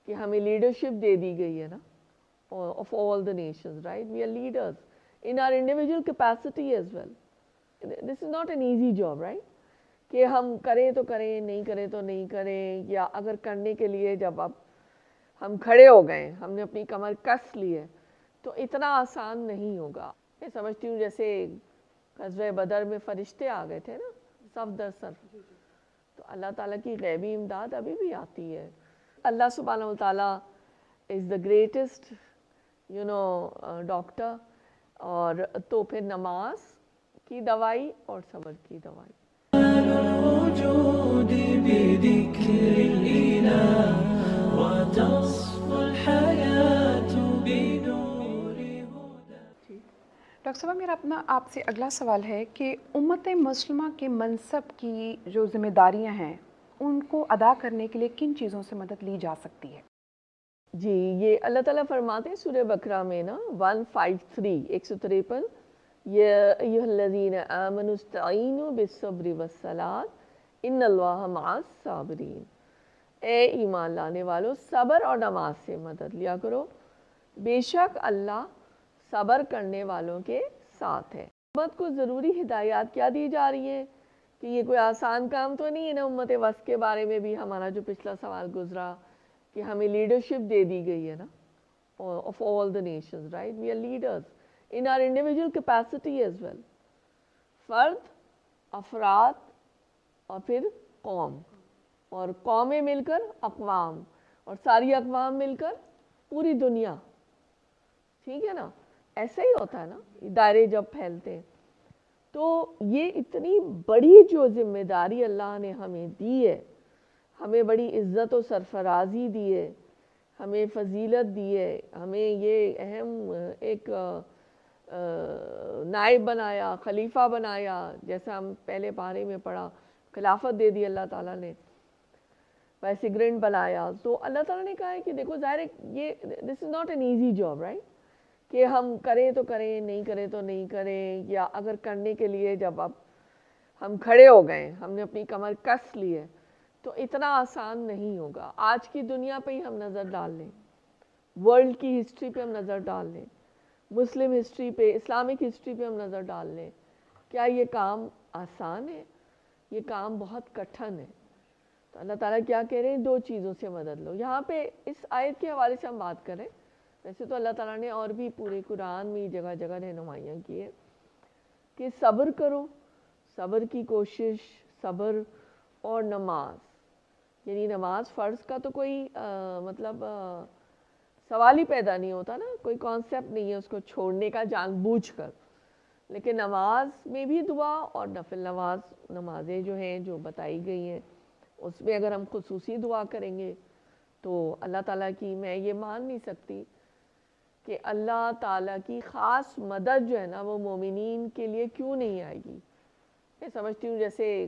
کہ ہمیں لیڈرشپ دے دی گئی ہے نا of all the nations, right? We are leaders in our individual capacity as well. This is not an easy job, right? کہ ہم کریں تو کریں, نہیں کریں تو نہیں کریں, یا اگر کرنے کے لیے جب اب ہم کھڑے ہو گئے, ہم نے اپنی کمر کس لی ہے, تو اتنا آسان نہیں ہوگا. میں سمجھتی ہوں جیسے غزوہ بدر میں فرشتے آ گئے تھے نا صف در صف, تو اللہ تعالیٰ کی غیبی امداد ابھی بھی آتی ہے. اللہ سبحانہ و تعالیٰ از دا گریٹسٹ ڈاکٹر, اور تو پھر نماز کی دوائی اور صبر کی دوائی. الوجود بذكر الإله وتصفو الحياة بنور هدى. ڈاکٹر صاحبہ میرا اپنا آپ سے اگلا سوال ہے کہ امت مسلمہ کے منصب کی جو ذمہ داریاں ہیں ان کو ادا کرنے کے لیے کن چیزوں سے مدد لی جا سکتی ہے؟ جی, یہ اللہ تعالیٰ فرماتے ہیں سورہ بقرہ میں نا 153 153, یا ایھا الذین آمنوا استعینوا بالصبر والصلاۃ ان اللہ مع الصابرین. اے ایمان لانے والو, صبر اور نماز سے مدد لیا کرو, بے شک اللہ صبر کرنے والوں کے ساتھ ہے. امت کو ضروری ہدایات کیا دی جا رہی ہیں کہ یہ کوئی آسان کام تو نہیں ہے نا. امت وسط کے بارے میں بھی ہمارا جو پچھلا سوال گزرا کہ ہمیں لیڈرشپ دے دی گئی ہے نا of all the nations, right? We are leaders in our individual capacity as well. فرد, افراد, اور پھر قوم, اور قومیں مل کر اقوام, اور ساری اقوام مل کر پوری دنیا. ٹھیک ہے نا, ایسا ہی ہوتا ہے نا دائرے جب پھیلتے ہیں. تو یہ اتنی بڑی جو ذمہ داری اللہ نے ہمیں دی ہے, ہمیں بڑی عزت و سرفرازی دی ہے, ہمیں فضیلت دی ہے, ہمیں یہ اہم ایک نائب بنایا, خلیفہ بنایا, جیسا ہم پہلے پارے میں پڑھا, خلافت دے دی اللہ تعالیٰ نے, ویسے گرینڈ بنایا. تو اللہ تعالیٰ نے کہا ہے کہ دیکھو ظاہر ہے یہ this is not an easy job, right, کہ ہم کریں تو کریں, نہیں کریں تو نہیں کریں, یا اگر کرنے کے لیے جب اب ہم کھڑے ہو گئے, ہم نے اپنی کمر کس لی ہے, تو اتنا آسان نہیں ہوگا. آج کی دنیا پہ ہی ہم نظر ڈال لیں, ورلڈ کی ہسٹری پہ ہم نظر ڈال لیں, مسلم ہسٹری پہ, اسلامک ہسٹری پہ ہم نظر ڈال لیں, کیا یہ کام آسان ہے؟ یہ کام بہت کٹھن ہے. تو اللہ تعالیٰ کیا کہہ رہے ہیں, دو چیزوں سے مدد لو. یہاں پہ اس آیت کے حوالے سے ہم بات کریں, ویسے تو اللہ تعالیٰ نے اور بھی پورے قرآن میں جگہ جگہ رہنمائیاں کی ہے کہ صبر کرو, صبر کی کوشش, صبر اور نماز. یعنی نماز فرض کا تو کوئی مطلب سوال ہی پیدا نہیں ہوتا نا, کوئی کانسیپٹ نہیں ہے اس کو چھوڑنے کا جان بوجھ کر. لیکن نماز میں بھی دعا, اور نفل نمازیں جو ہیں جو بتائی گئی ہیں اس میں اگر ہم خصوصی دعا کریں گے تو اللہ تعالیٰ کی, میں یہ مان نہیں سکتی کہ اللہ تعالیٰ کی خاص مدد جو ہے نا وہ مومنین کے لیے کیوں نہیں آئے گی. میں سمجھتی ہوں جیسے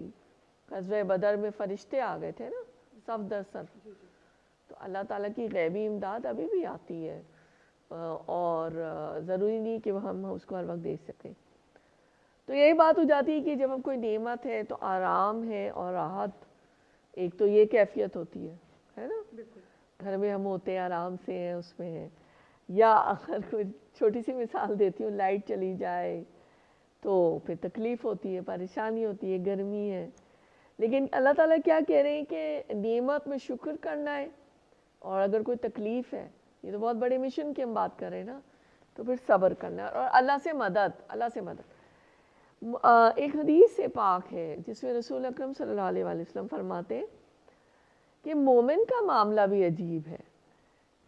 غزوہ بدر میں فرشتے آ گئے تھے نا صف در صف, تو اللہ تعالیٰ کی غیبی امداد ابھی بھی آتی ہے, اور ضروری نہیں کہ ہم اس کو ہر وقت دیکھ سکیں. تو یہی بات ہو جاتی ہے کہ جب ہم کوئی نعمت ہے تو آرام ہے اور راحت, ایک تو یہ کیفیت ہوتی ہے نا, گھر میں ہم ہوتے ہیں آرام سے ہیں اس میں ہیں, یا اگر کوئی چھوٹی سی مثال دیتی ہوں, لائٹ چلی جائے تو پھر تکلیف ہوتی ہے, پریشانی ہوتی ہے, گرمی ہے. لیکن اللہ تعالیٰ کیا کہہ رہے ہیں کہ نعمت میں شکر کرنا ہے, اور اگر کوئی تکلیف ہے, یہ تو بہت بڑے مشن کی ہم بات کر رہے ہیں نا, تو پھر صبر کرنا ہے, اور اللہ سے مدد. ایک حدیث سے پاک ہے جس میں رسول اکرم صلی اللہ علیہ وسلم فرماتے ہیں کہ مومن کا معاملہ بھی عجیب ہے,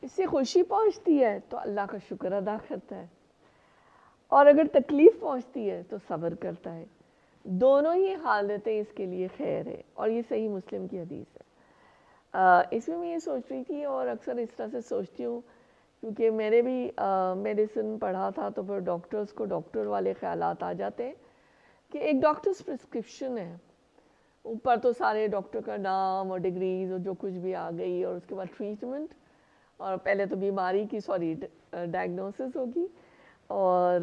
اس سے خوشی پہنچتی ہے تو اللہ کا شکر ادا کرتا ہے, اور اگر تکلیف پہنچتی ہے تو صبر کرتا ہے. دونوں ہی حالتیں اس کے لیے خیر ہے, اور یہ صحیح مسلم کی حدیث ہے. اس میں یہ سوچ رہی تھی, اور اکثر اس طرح سے سوچتی ہوں کیونکہ میں نے بھی میڈیسن پڑھا تھا, تو پھر ڈاکٹرز کو ڈاکٹر والے خیالات آ جاتے ہیں کہ ایک ڈاکٹرز پرسکرپشن ہے, اوپر تو سارے ڈاکٹر کا نام اور ڈگریز اور جو کچھ بھی آ گئی, اور اس کے بعد ٹریٹمنٹ, اور پہلے تو بیماری کی ڈائگنوسس ہوگی, اور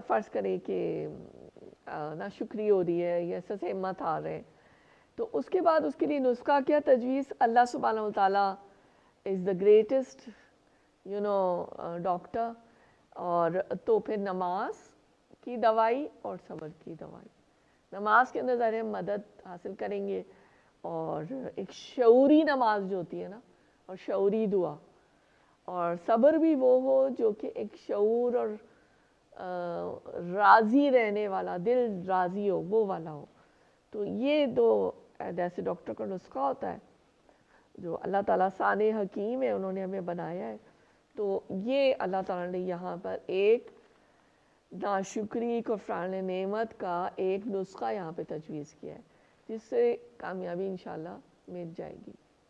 فرض کریں کہ ناشکری ہو رہی ہے یا سس ہمت ہار ہے, تو اس کے بعد اس کے لیے نسخہ کیا تجویز اللہ سبحانہ و تعالیٰ از دا گریٹسٹ ڈاکٹر. اور تو پھر نماز کی دوائی اور صبر کی دوائی. نماز کے اندر ظاہر مدد حاصل کریں گے, اور ایک شعوری نماز جو ہوتی ہے نا, اور شعوری دعا, اور صبر بھی وہ ہو جو کہ ایک شعور اور راضی رہنے والا, دل راضی ہو, وہ والا ہو. تو یہ دو جیسے ڈاکٹر کا نسخہ ہوتا ہے جو اللہ تعالیٰ صانع حکیم ہے, انہوں نے ہمیں بنایا ہے. تو یہ اللہ تعالیٰ نے یہاں پر ایک ناشکری کفران نعمت کا ایک نسخہ یہاں پہ تجویز کیا ہے, جس سے کامیابی انشاءاللہ مل جائے گی.